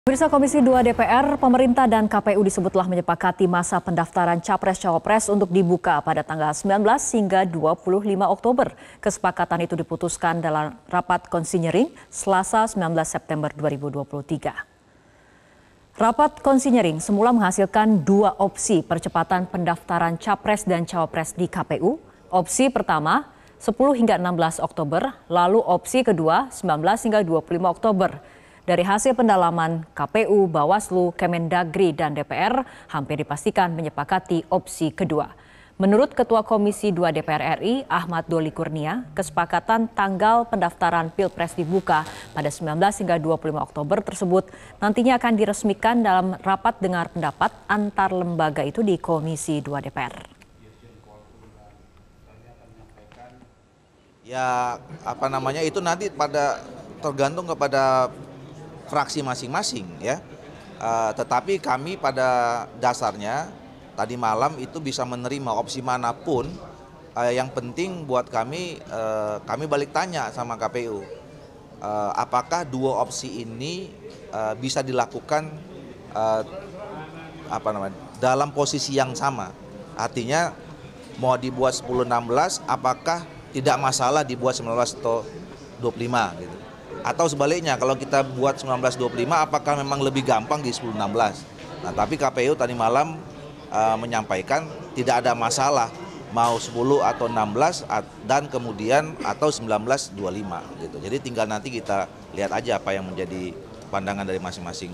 Pemirsa Komisi 2 DPR, pemerintah dan KPU disebutlah menyepakati masa pendaftaran Capres-Cawapres untuk dibuka pada tanggal 19 hingga 25 Oktober. Kesepakatan itu diputuskan dalam rapat konsinyering Selasa 19 September 2023. Rapat konsinyering semula menghasilkan dua opsi percepatan pendaftaran Capres dan Cawapres di KPU. Opsi pertama 10 hingga 16 Oktober, lalu opsi kedua 19 hingga 25 Oktober. Dari hasil pendalaman KPU, Bawaslu, Kemendagri, dan DPR hampir dipastikan menyepakati opsi kedua. Menurut Ketua Komisi 2 DPR RI, Ahmad Doli Kurnia, kesepakatan tanggal pendaftaran Pilpres dibuka pada 19 hingga 25 Oktober tersebut nantinya akan diresmikan dalam rapat dengar pendapat antar lembaga itu di Komisi 2 DPR. Ya, itu nanti tergantung kepada fraksi masing-masing ya. Tetapi kami pada dasarnya tadi malam itu bisa menerima opsi manapun. Yang penting buat kami balik tanya sama KPU. Apakah dua opsi ini bisa dilakukan dalam posisi yang sama. Artinya mau dibuat 10-16 apakah tidak masalah dibuat 19 atau 25 gitu. Atau sebaliknya kalau kita buat 19-25 apakah memang lebih gampang di 10-16. Nah tapi KPU tadi malam menyampaikan tidak ada masalah mau 10 atau 16 dan kemudian atau 19-25 gitu. Jadi tinggal nanti kita lihat aja apa yang menjadi pandangan dari masing-masing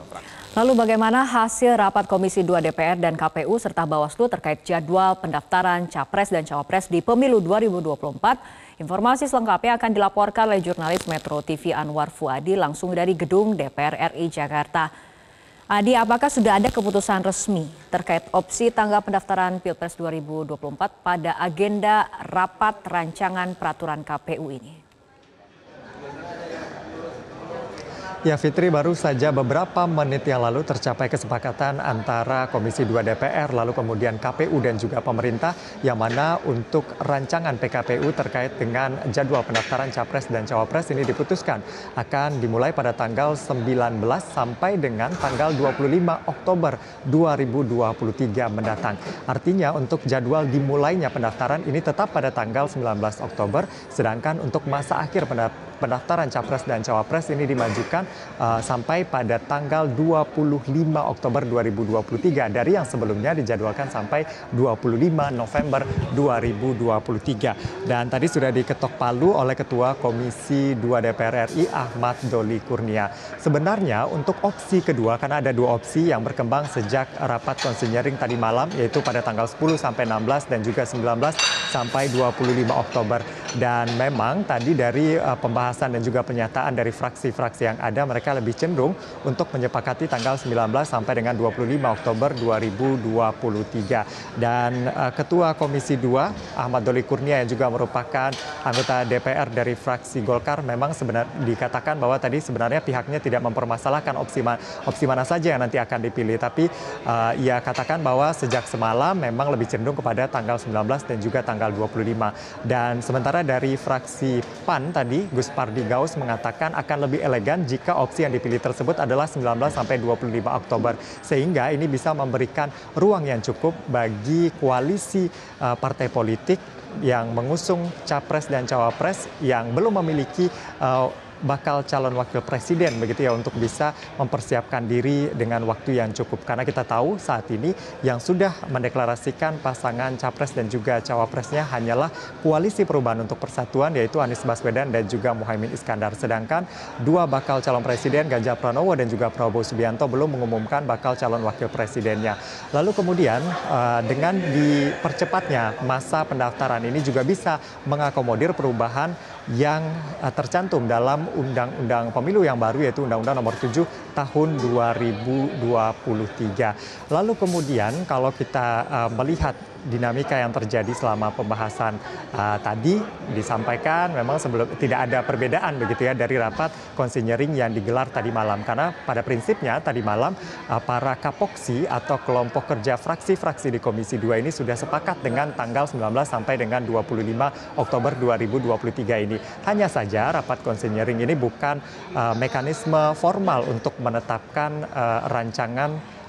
fraksi. Lalu bagaimana hasil rapat Komisi 2 DPR dan KPU serta Bawaslu terkait jadwal pendaftaran Capres dan Cawapres di Pemilu 2024? Informasi selengkapnya akan dilaporkan oleh jurnalis Metro TV Anwar Fuadi langsung dari gedung DPR RI Jakarta. Adi, apakah sudah ada keputusan resmi terkait opsi tanggal pendaftaran Pilpres 2024 pada agenda rapat rancangan peraturan KPU ini? Ya Fitri, baru saja beberapa menit yang lalu tercapai kesepakatan antara Komisi 2 DPR lalu kemudian KPU dan juga pemerintah yang mana untuk rancangan PKPU terkait dengan jadwal pendaftaran Capres dan Cawapres ini diputuskan akan dimulai pada tanggal 19 sampai dengan tanggal 25 Oktober 2023 mendatang. Artinya untuk jadwal dimulainya pendaftaran ini tetap pada tanggal 19 Oktober, sedangkan untuk masa akhir pendaftaran Capres dan Cawapres ini dimajukan sampai pada tanggal 25 Oktober 2023 dari yang sebelumnya dijadwalkan sampai 25 November 2023. Dan tadi sudah diketok palu oleh Ketua Komisi 2 DPR RI Ahmad Doli Kurnia. Sebenarnya untuk opsi kedua, karena ada dua opsi yang berkembang sejak rapat konsinyering tadi malam, yaitu pada tanggal 10 sampai 16 dan juga 19 sampai 25 Oktober. Dan memang tadi dari pembahasan dan juga pernyataan dari fraksi-fraksi yang ada, mereka lebih cenderung untuk menyepakati tanggal 19 sampai dengan 25 Oktober 2023. Dan Ketua Komisi 2 Ahmad Doli Kurnia yang juga merupakan anggota DPR dari fraksi Golkar memang sebenarnya dikatakan bahwa tadi sebenarnya pihaknya tidak mempermasalahkan opsi mana saja yang nanti akan dipilih. Tapi ia katakan bahwa sejak semalam memang lebih cenderung kepada tanggal 19 dan juga tanggal 25. Dan sementara dari fraksi PAN tadi Gus Pardi Gaus mengatakan akan lebih elegan jika opsi yang dipilih tersebut adalah 19 sampai 25 Oktober. Sehingga ini bisa memberikan ruang yang cukup bagi koalisi partai politik yang mengusung Capres dan Cawapres yang belum memiliki bakal calon wakil presiden begitu ya, untuk bisa mempersiapkan diri dengan waktu yang cukup. Karena kita tahu saat ini yang sudah mendeklarasikan pasangan Capres dan juga Cawapresnya hanyalah Koalisi Perubahan untuk Persatuan, yaitu Anies Baswedan dan juga Muhaimin Iskandar. Sedangkan dua bakal calon presiden Ganjar Pranowo dan juga Prabowo Subianto belum mengumumkan bakal calon wakil presidennya. Lalu kemudian dengan dipercepatnya masa pendaftaran ini juga bisa mengakomodir perubahan yang tercantum dalam Undang-Undang Pemilu yang baru, yaitu Undang-Undang Nomor 7 Tahun 2023. Lalu kemudian kalau kita melihat dinamika yang terjadi selama pembahasan tadi disampaikan memang sebelum tidak ada perbedaan begitu ya dari rapat konsinyering yang digelar tadi malam, karena pada prinsipnya tadi malam para kapoksi atau kelompok kerja fraksi-fraksi di Komisi 2 ini sudah sepakat dengan tanggal 19 sampai dengan 25 Oktober 2023 ini. Hanya saja rapat konsinyering ini bukan mekanisme formal untuk menetapkan rancangan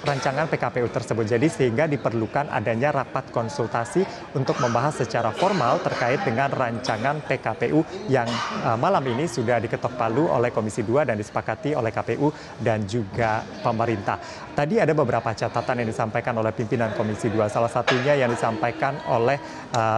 rancangan PKPU tersebut. Jadi sehingga diperlukan adanya rapat konsultasi untuk membahas secara formal terkait dengan rancangan PKPU yang malam ini sudah diketok palu oleh Komisi 2 dan disepakati oleh KPU dan juga pemerintah. Tadi ada beberapa catatan yang disampaikan oleh pimpinan Komisi 2. Salah satunya yang disampaikan oleh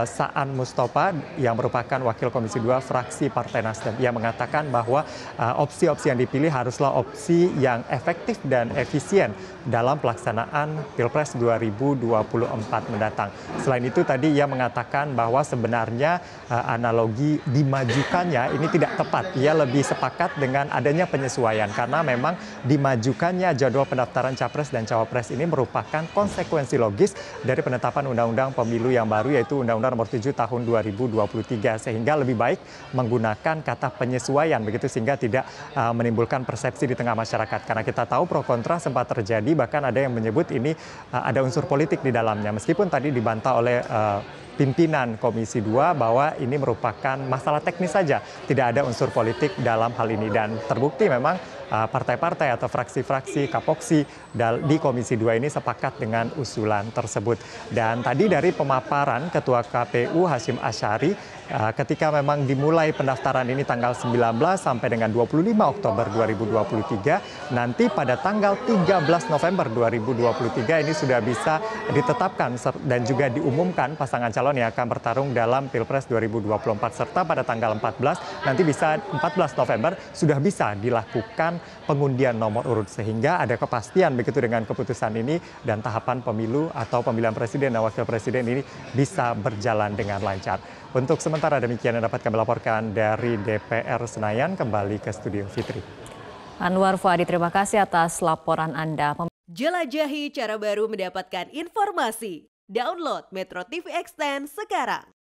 Saan Mustafa yang merupakan Wakil Komisi 2 fraksi Partai Nasdem. Ia mengatakan bahwa opsi-opsi yang dipilih haruslah opsi yang efektif dan efisien dalam pelaksanaan Pilpres 2024 mendatang. Selain itu tadi ia mengatakan bahwa sebenarnya analogi dimajukannya ini tidak tepat. Ia lebih sepakat dengan adanya penyesuaian karena memang dimajukannya jadwal pendaftaran Capres dan Cawapres ini merupakan konsekuensi logis dari penetapan Undang-Undang Pemilu yang baru yaitu Undang-Undang Nomor 7 Tahun 2023 sehingga lebih baik menggunakan kata penyesuaian begitu sehingga tidak menimbulkan persepsi di tengah masyarakat karena kita tahu pro kontra sempat terjadi, bahkan ada yang menyebut ini ada unsur politik di dalamnya. Meskipun tadi dibantah oleh pimpinan Komisi 2 bahwa ini merupakan masalah teknis saja, tidak ada unsur politik dalam hal ini. Dan terbukti memang partai-partai atau fraksi-fraksi kapoksi di Komisi 2 ini sepakat dengan usulan tersebut. Dan tadi dari pemaparan Ketua KPU Hasyim Asyari ketika memang dimulai pendaftaran ini tanggal 19 sampai dengan 25 Oktober 2023, nanti pada tanggal 13 November 2023 ini sudah bisa ditetapkan dan juga diumumkan pasangan calon yang akan bertarung dalam Pilpres 2024 serta pada tanggal 14 nanti bisa 14 November sudah bisa dilakukan pengundian nomor urut sehingga ada kepastian begitu dengan keputusan ini dan tahapan pemilu atau pemilihan presiden dan wakil presiden ini bisa berjalan dengan lancar. Untuk sementara demikian yang dapat kami laporkan dari DPR Senayan. Kembali ke studio Fitri. Anwar Fuadi, terima kasih atas laporan Anda. Jelajahi cara baru mendapatkan informasi. Download Metro TV Extend sekarang.